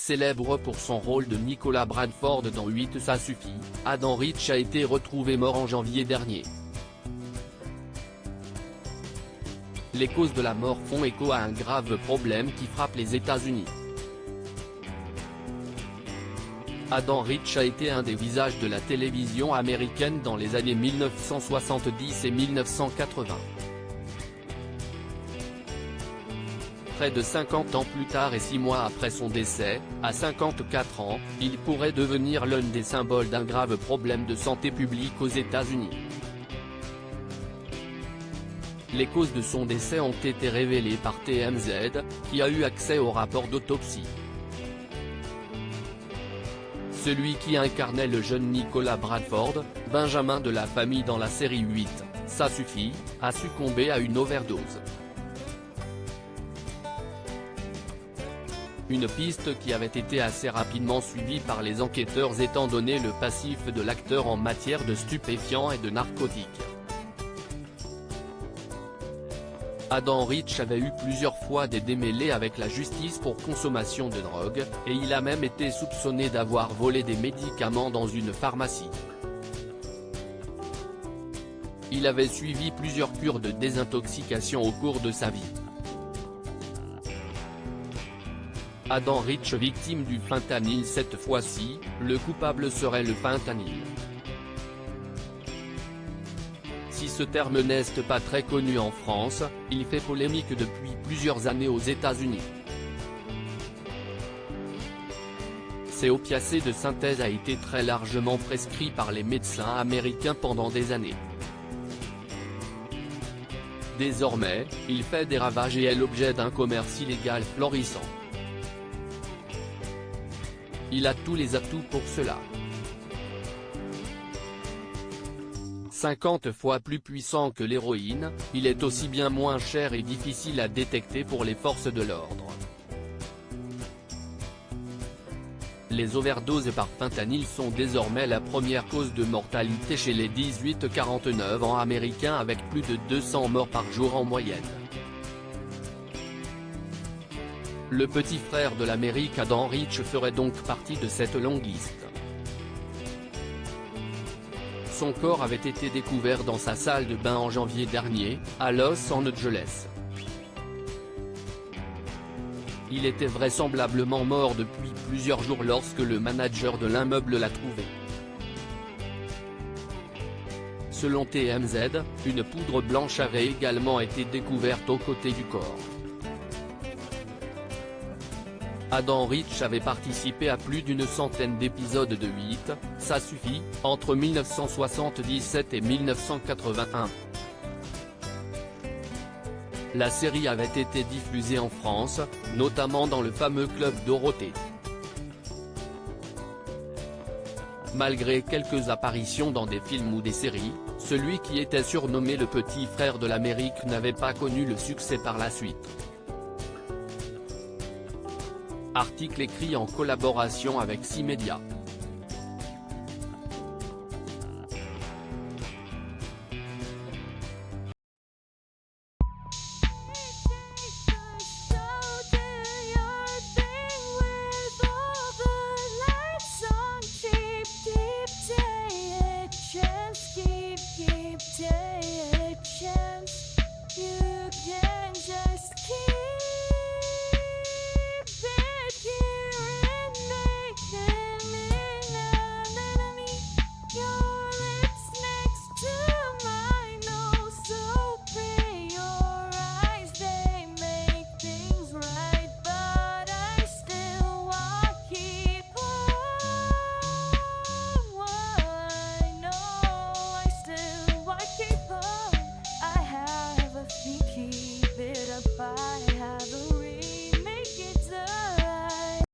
Célèbre pour son rôle de Nicholas Bradford dans 8 Ça suffit, Adam Rich a été retrouvé mort en janvier dernier. Les causes de la mort font écho à un grave problème qui frappe les États-Unis. Adam Rich a été un des visages de la télévision américaine dans les années 1970 et 1980. Près de 50 ans plus tard et 6 mois après son décès, à 54 ans, il pourrait devenir l'un des symboles d'un grave problème de santé publique aux États-Unis. Les causes de son décès ont été révélées par TMZ, qui a eu accès au rapport d'autopsie. Celui qui incarnait le jeune Nicholas Bradford, Benjamin de la famille dans la série 8, Ça suffit, a succombé à une overdose. Une piste qui avait été assez rapidement suivie par les enquêteurs étant donné le passif de l'acteur en matière de stupéfiants et de narcotiques. Adam Rich avait eu plusieurs fois des démêlés avec la justice pour consommation de drogue, et il a même été soupçonné d'avoir volé des médicaments dans une pharmacie. Il avait suivi plusieurs cures de désintoxication au cours de sa vie. Adam Rich victime du fentanyl. Cette fois-ci, le coupable serait le fentanyl. Si ce terme n'est pas très connu en France, il fait polémique depuis plusieurs années aux États-Unis. Ces opiacés de synthèse a été très largement prescrit par les médecins américains pendant des années. Désormais, il fait des ravages et est l'objet d'un commerce illégal florissant. Il a tous les atouts pour cela. 50 fois plus puissant que l'héroïne, il est aussi bien moins cher et difficile à détecter pour les forces de l'ordre. Les overdoses par fentanyl sont désormais la première cause de mortalité chez les 18-49 ans américains avec plus de 200 morts par jour en moyenne. Le petit frère de l'Amérique Adam Rich ferait donc partie de cette longue liste. Son corps avait été découvert dans sa salle de bain en janvier dernier, à Los Angeles. Il était vraisemblablement mort depuis plusieurs jours lorsque le manager de l'immeuble l'a trouvé. Selon TMZ, une poudre blanche avait également été découverte aux côtés du corps. Adam Rich avait participé à plus d'une centaine d'épisodes de 8, Ça suffit, entre 1977 et 1981. La série avait été diffusée en France, notamment dans le fameux club Dorothée. Malgré quelques apparitions dans des films ou des séries, celui qui était surnommé le petit frère de l'Amérique n'avait pas connu le succès par la suite. Article écrit en collaboration avec 6 médias.